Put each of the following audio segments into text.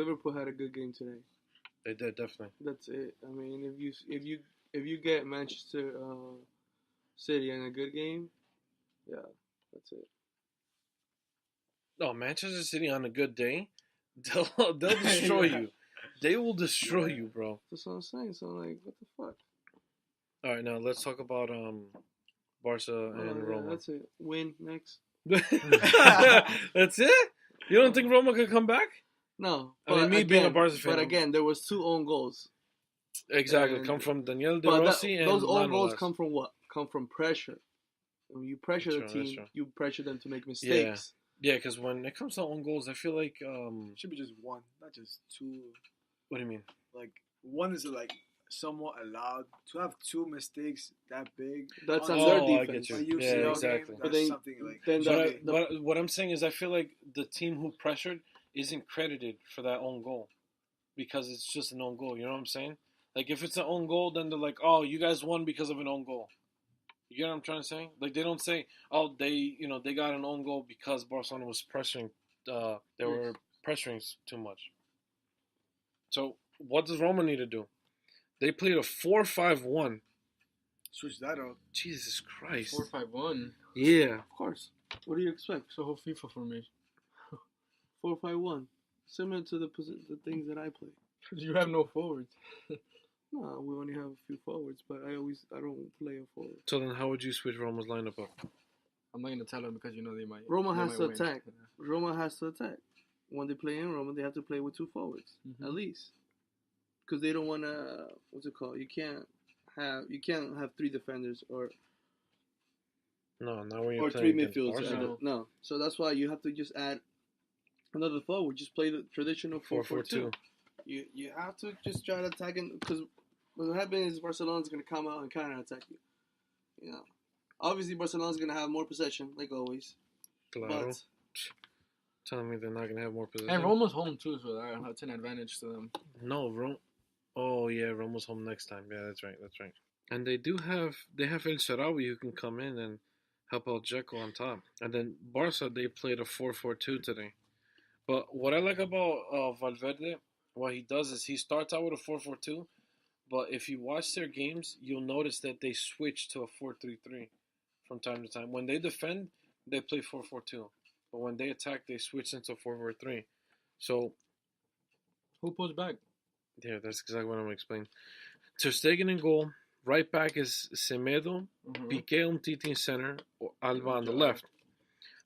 Liverpool had a good game today. They did, definitely. That's it. I mean, if you get Manchester City in a good game, yeah, that's it. No, Manchester City on a good day, they'll destroy you. They will destroy you, bro. That's what I'm saying. So like, what the fuck? All right, now let's talk about Barca and Roma. That's it. Win next. That's it? You don't think Roma could come back? No. I mean, me being a Barca fan. But again, there was 2 own goals. Exactly. And, come from Daniel De Rossi and those own goals Manolas. come from what? Come from pressure. When you pressure That's the true, team, you pressure them to make mistakes. Yeah, because when it comes to own goals, I feel like should be just one, not just 2. What do you mean? Like one is like somewhat allowed to have 2 mistakes that big. That's on their I defense. get you. Yeah, exactly. But then, something like. But what I'm saying is, I feel like the team who pressured isn't credited for that own goal because it's just an own goal. You know what I'm saying? Like if it's an own goal, then they're like, "Oh, you guys won because of an own goal." You know what I'm trying to say? Like they don't say, "Oh, they got an own goal because Barcelona was pressuring. They were pressuring too much." So what does Roma need to do? They played a 4-5-1. Switch that up. Jesus Christ. 4-5-1. Yeah. Of course. What do you expect? It's a whole FIFA formation. 4-5-1. Similar to the things that I play. You have no forwards. No, we only have a few forwards, but I don't play a forward. So then how would you switch Roma's lineup up? I'm not going to tell them because they might. Roma has to attack. Roma has to attack. When they play in Roma, they have to play with 2 forwards, at least. Because they don't want to, what's it called? You can't have 3 defenders or No, not when you're or playing 3 against midfielders. Barca. No. So that's why you have to just add another forward. Just play the traditional 4-4-2. You have to just try to attack it because what happens is Barcelona's going to come out and counter-attack you. You know, obviously Barcelona's going to have more possession, like always. Claro. But Telling me they're not going to have more possession. And Roma's home too, so that's an advantage to them. No, Oh, yeah, Roma's home next time. Yeah, that's right. And they have El Shaarawy who can come in and help out Dzeko on top. And then Barca, they played a 4-4-2 today. But what I like about Valverde, what he does is he starts out with a 4-4-2, but if you watch their games, you'll notice that they switch to a 4-3-3 from time to time. When they defend, they play 4-4-2. But when they attack, they switch into 4-4-3. So who pulls back? Yeah, that's exactly what I'm going to explain. Ter Stegen in goal. Right back is Semedo. Piqué Umtiti in center. Or Alba on the left.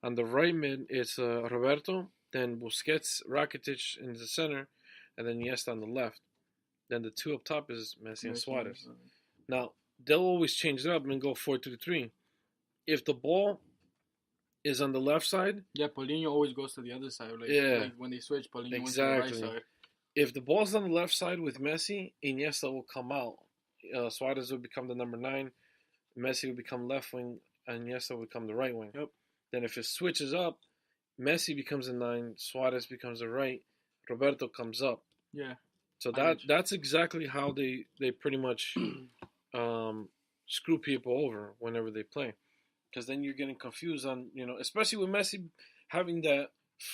On the right mid, it's Roberto. Then Busquets, Rakitic in the center. And then Iniesta on the left. Then the 2 up top is Messi and Suarez. Now, they'll always change it up and go 4-3-3. If the ball is on the left side... Yeah, Paulinho always goes to the other side. Like when they switch, Paulinho went to the right side. If the ball's on the left side with Messi, Iniesta will come out. Suarez will become the number 9. Messi will become left wing. And Iniesta will become the right wing. Yep. Then if it switches up, Messi becomes a 9. Suarez becomes a right. Roberto comes up. Yeah. So that's exactly how they pretty much screw people over whenever they play. Because then you're getting confused on, especially with Messi having that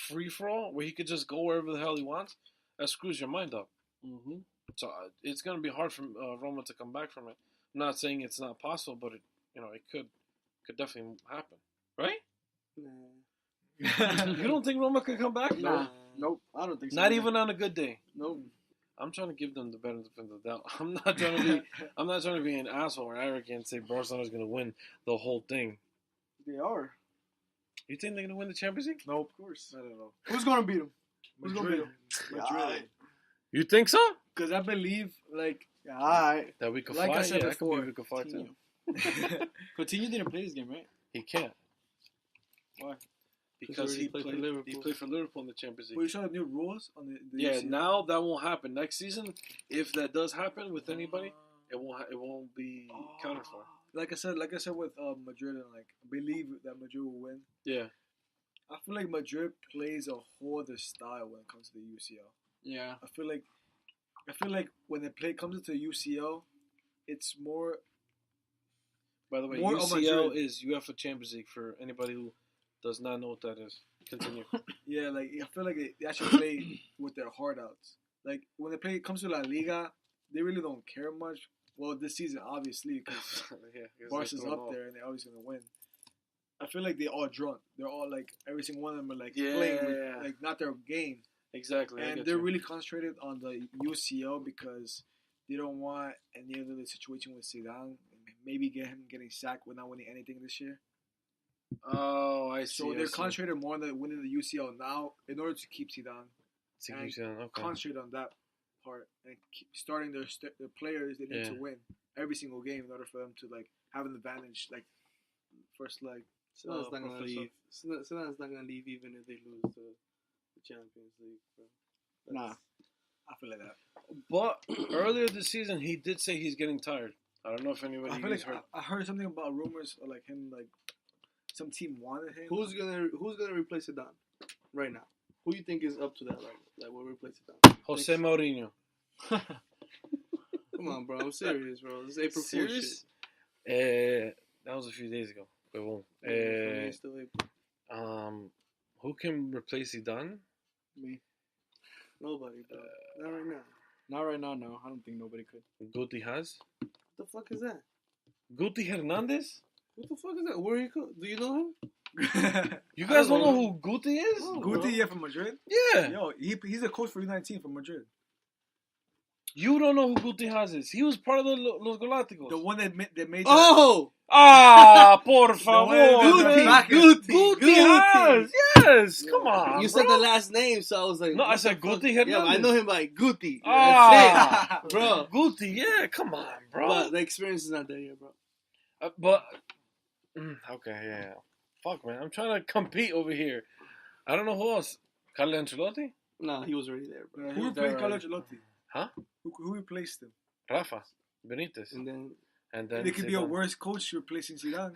free-for-all where he could just go wherever the hell he wants. That screws your mind up. Mm-hmm. So it's going to be hard for Roma to come back from it. I'm not saying it's not possible, but it could definitely happen, right? Nah. You don't think Roma could come back? Nah. Nope. I don't think so. Not even on a good day. Nope. I'm trying to give them the benefit of the doubt. I'm not trying to be an asshole or arrogant and say Barcelona's going to win the whole thing. They are. You think they're going to win the Champions League? No, of course. I don't know. Who's going to beat them? Who's going to beat them? Madrid. You think so? Because I believe, that we could like fly? I said yeah, before, I could we could fly too. Coutinho didn't play this game, right? He can't. Why? Because he played for Liverpool in the Champions League. Well, you saw the new rules on the yeah, UCL? now that won't happen. Next season, if that does happen with anybody, it won't be counted for. Like I said with Madrid, and I believe that Madrid will win. Yeah. I feel like Madrid plays a whole other style when it comes to the UCL. Yeah. I feel like when the comes into the UCL, it's more. By the way, more UCL is UEFA Champions League for anybody who does not know what that is. Continue. Yeah, like I feel like they actually play with their heart out. Like when it comes to La Liga, they really don't care much. Well, this season obviously because Barca's up there and they're always gonna win. I feel like they all drunk. They're all like every single one of them are like playing with, like not their game. Exactly. And they're really concentrated on the UCL because they don't want any other situation with Zidane. Maybe get him getting sacked without winning anything this year. Oh, I see. So they're concentrated more on winning the UCL now in order to keep Zidane. Concentrate on that part and keep starting their players. They need to win every single game in order for them to like have an advantage. Like first leg. Zidane's not gonna leave. Zidane's not gonna leave even if they lose the Champions League. Bro. Nah, I feel like that. But earlier this season, he did say he's getting tired. I don't know if anybody heard. I heard something about rumors of like him, like some team wanted him. Who's gonna replace Zidane right now? Who you think is up to that right now? Like, will replace Zidane? Jose Mourinho. Come on, bro. I'm serious, bro. This is April Fool's shit. That was a few days ago. Who can replace Zidane? Me. Nobody, bro. Not right now. Not right now, no. I don't think nobody could. Guti has? What the fuck is that? Guti Hernandez? What the fuck is that? Where he go? Do you know him? You guys don't know who Guti is? Oh, Guti, from Madrid? Yeah. Yo, he's a coach for U19 from Madrid. You don't know who Guti has is. He was part of the Los Galácticos. The one that made Oh! Por favor. Guti has. Yes. Come on. You said the last name, so I was like... No, I said Guti Hernandez. Yeah, I know him by Guti. That's it. Bro. Guti, yeah. Come on, bro. But the experience is not there yet, bro. Okay, yeah. Fuck, man. I'm trying to compete over here. I don't know who else. Carlo Ancelotti? No, he was already there, bro. Who replaced Carlo Ancelotti? Huh? Who replaced him? Rafa Benitez. And then it could be a worse coach replacing Zidane.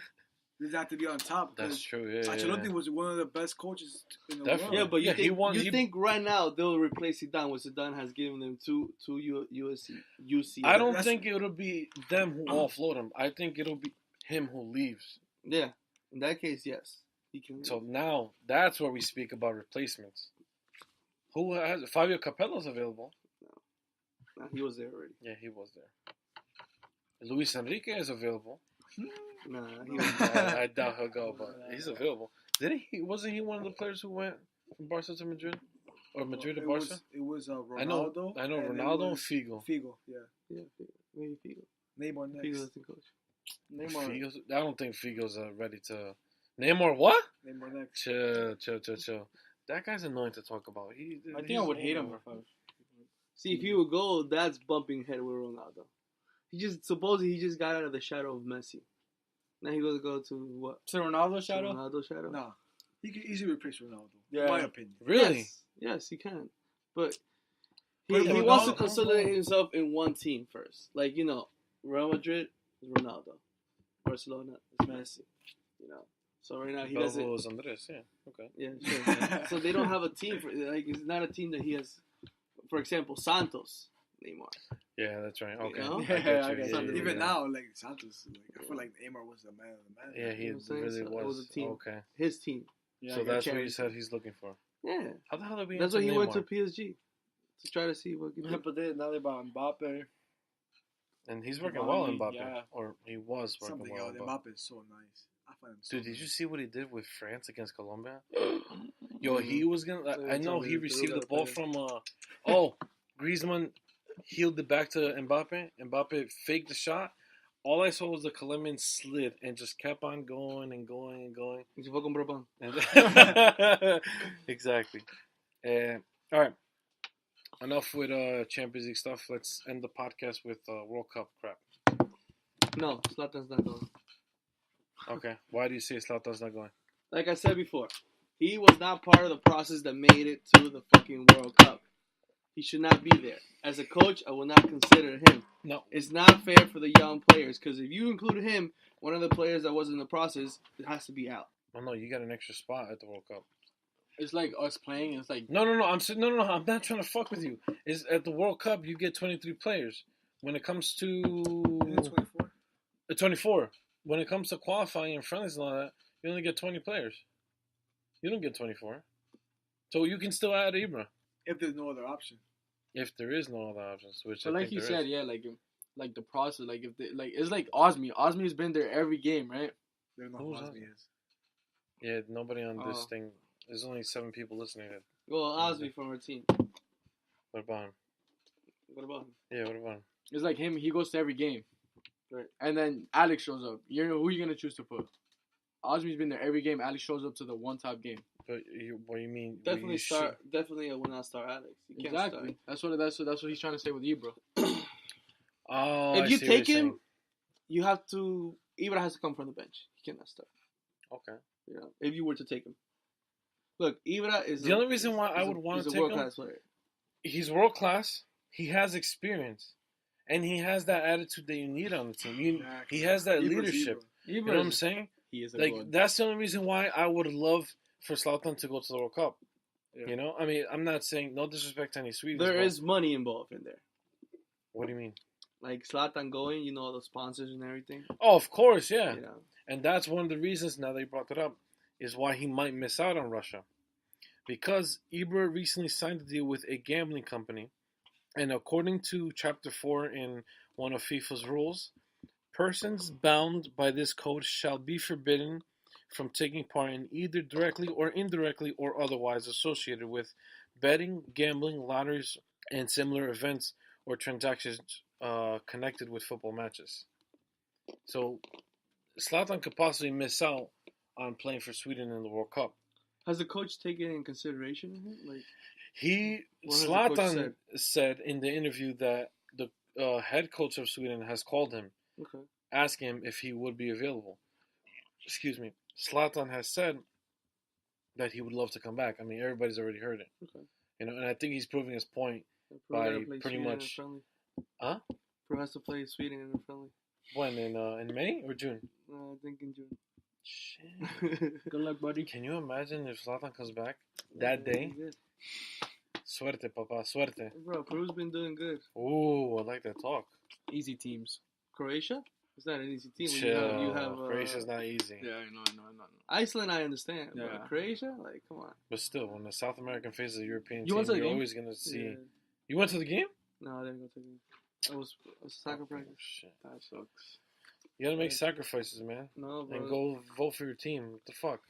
They have to be on top. That's true. Yeah, Ancelotti was one of the best coaches in the world. Yeah, but you think right now they'll replace Zidane when Zidane has given them two UCL? I don't think it'll be them who offload him. I think it'll be him who leaves. Yeah, in that case, yes, he can. So now that's where we speak about replacements. Who has Fabio Capello's available? No, he was there already. Yeah, he was there. Luis Enrique is available. Nah, I doubt he'll go, but he's available. Wasn't he one of the players who went from Barca to Madrid? Or Madrid to Barca? It was Ronaldo. I know Ronaldo and Figo. Figo, yeah. Yeah, maybe Figo. Neymar next. Figo's the coach. Neymar. I don't think Figo's ready to... Neymar what? Neymar next. Chill. That guy's annoying to talk about. I think I would hate him for 5. See, if he would go, that's bumping head with Ronaldo. Supposedly he just got out of the shadow of Messi. Now he goes to go to what? To Ronaldo's shadow? Ronaldo's shadow? No. He could easily replace Ronaldo. Yeah. In my opinion. Really? Yes, he can. But he Ronaldo, wants to consolidate himself in one team first. Like, Real Madrid is Ronaldo. Barcelona is Messi. So right now he doesn't... Andres, yeah. Okay. Yeah, sure. So they don't have a team. It's not a team that he has... For example, Santos, Neymar. Yeah, that's right. Okay. Even now, like Santos, I feel like Neymar was the man of the man. Yeah, he really was. It was a team. Okay. His team. Yeah, so that's what he said he's looking for. Yeah. How the hell did we? That's why he went to PSG to try to see what. Yeah, but now they bought Mbappe. And he's working well in Mbappe, or he was working Something well. Mbappe is so nice. I find him so Dude, did you see what he did with France against Colombia? Yo, he was gonna. I know he received the ball from. Griezmann heeled it back to Mbappe. Mbappe faked the shot. All I saw was the Colombian slid and just kept on going and going and going. Exactly. All right. Enough with Champions League stuff. Let's end the podcast with World Cup crap. No, Zlatan's not going. Okay. Why do you say Zlatan's not going? Like I said before, he was not part of the process that made it to the fucking World Cup. He should not be there. As a coach, I will not consider him. No. It's not fair for the young players, because if you include him, one of the players that was in the process, it has to be out. Oh, no, you got an extra spot at the World Cup. It's like us playing. It's like... No. I'm not trying to fuck with you. It's at the World Cup, you get 23 players. When it comes to... 24? 24. When it comes to qualifying and friendlies and all that, you only get 20 players. You don't get 24. So you can still add Ibra. If there's no other option. If there is no other options, which but I like think he there said, is. yeah, like the process, like if they, like it's like Osmi. Osmi's been there every game, right? They don't know who Osmi is. Yeah, nobody on this thing. There's only 7 people listening. Well, Osmi from our team. What about him? What about him? Yeah, what about him? It's like him. He goes to every game, right? And then Alex shows up. Who are you gonna choose to put? Osmi's been there every game. Alex shows up to the one top game. But what do you mean? Definitely start. Definitely will not start Alex. You can't exactly. Start. That's what he's trying to say with Ibra. If you take him, you have to. Ibra has to come from the bench. He cannot start. Okay. You know, if you were to take him. Look, Ibra is the only reason why I would want to take him. Player. He's world class. He has experience, and he has that attitude that you need on the team. He has that leadership. You know what I'm saying? He is that's the only reason why I would love for Zlatan to go to the World Cup. Yeah. You know, I mean, I'm not saying no disrespect to any Swedes. There is money involved in there. What do you mean? Like Zlatan going, you know, the sponsors and everything. Oh, of course, yeah. You know. And that's one of the reasons, now that you brought it up, is why he might miss out on Russia. Because Ibra recently signed a deal with a gambling company, and according to Chapter 4 in one of FIFA's rules, persons bound by this code shall be forbidden from taking part in either directly or indirectly or otherwise associated with betting, gambling, lotteries, and similar events or transactions connected with football matches. So, Zlatan could possibly miss out on playing for Sweden in the World Cup. Has the coach taken in consideration of him? Like, Zlatan said in the interview that the head coach of Sweden has called him, asking him if he would be available. Excuse me. Zlatan has said that he would love to come back. I mean, everybody's already heard it. Okay. You know, and I think he's proving his point by pretty much. Huh? Pro has to play Sweden in a friendly. When in May or June? I think in June. Shit. Good luck, buddy. Can you imagine if Zlatan comes back that day? Suerte, papa, suerte. Bro, Peru's been doing good. Ooh, I like that talk. Easy teams. Croatia? It's not an easy team. Chill. You have Croatia's not easy. Yeah, I know. Iceland, I understand. Yeah. But Croatia? Like, come on. But still, when the South American faces a European team, you're always going to see... Yeah. You went to the game? No, I didn't go to the game. I was soccer practice. Shit. That sucks. You gotta make sacrifices, man. No, bro. And go vote for your team. What the fuck?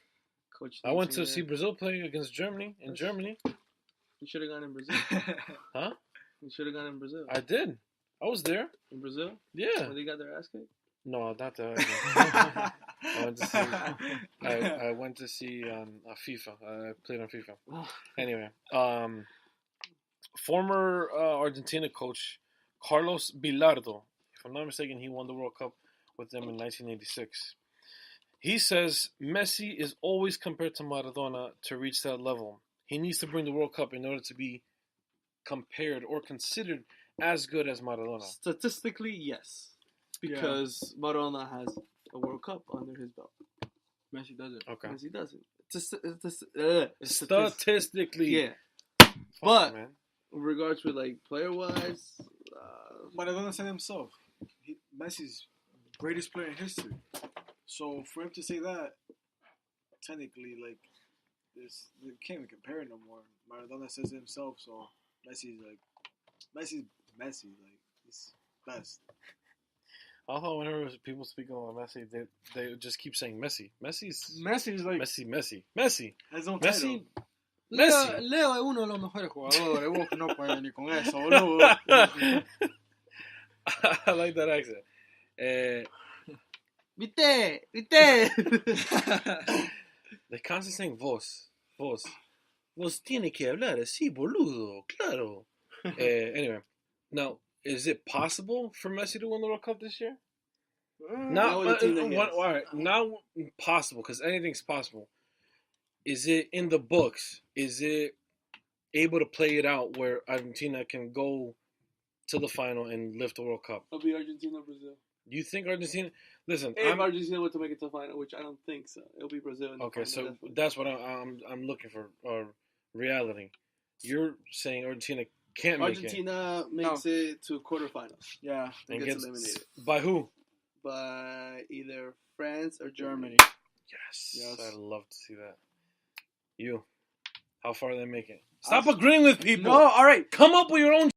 Coach, I went to see Brazil play against Germany in Germany. You should have gone in Brazil. Huh? You should have gone in Brazil. I did. I was there. In Brazil? Yeah. When they got their ass kicked? No, not that. I went to see FIFA. I played on FIFA. Anyway, former Argentina coach Carlos Bilardo, if I'm not mistaken, he won the World Cup with them in 1986. He says Messi is always compared to Maradona to reach that level. He needs to bring the World Cup in order to be compared or considered as good as Maradona. Statistically, yes. Because Maradona has a World Cup under his belt. Messi doesn't. Okay. Messi doesn't. Statistically. Yeah. But man. In regards with like player-wise... Maradona said himself, Messi's greatest player in history. So for him to say that, technically, like, they can't even compare it no more. Maradona says it himself, so Messi's Messi, like, he's best. I thought whenever people speak about Messi, they just keep saying Messi. Messi's like Messi. Has no Messi. title. Messi. Leo es uno de los mejores jugadores. Vos no puedes ni con eso, boludo. I like that accent. Vite. They constantly saying vos. Vos tiene que hablar así, boludo. Claro. Anyway, now, is it possible for Messi to win the World Cup this year? Not possible, because anything's possible. Is it in the books? Is it able to play it out where Argentina can go to the final and lift the World Cup? It'll be Argentina, Brazil. Do you think Argentina... Listen, if Argentina were to make it to the final, which I don't think so. It'll be Brazil in the okay, final, so definitely. that's what I'm looking for, reality. You're saying Argentina can't make it. Argentina makes it to quarterfinals. Yeah. And gets eliminated. By who? By either France or Germany. Yes. I'd love to see that. You. How far are they making? Stop agreeing with people. No, all right. Come up with your own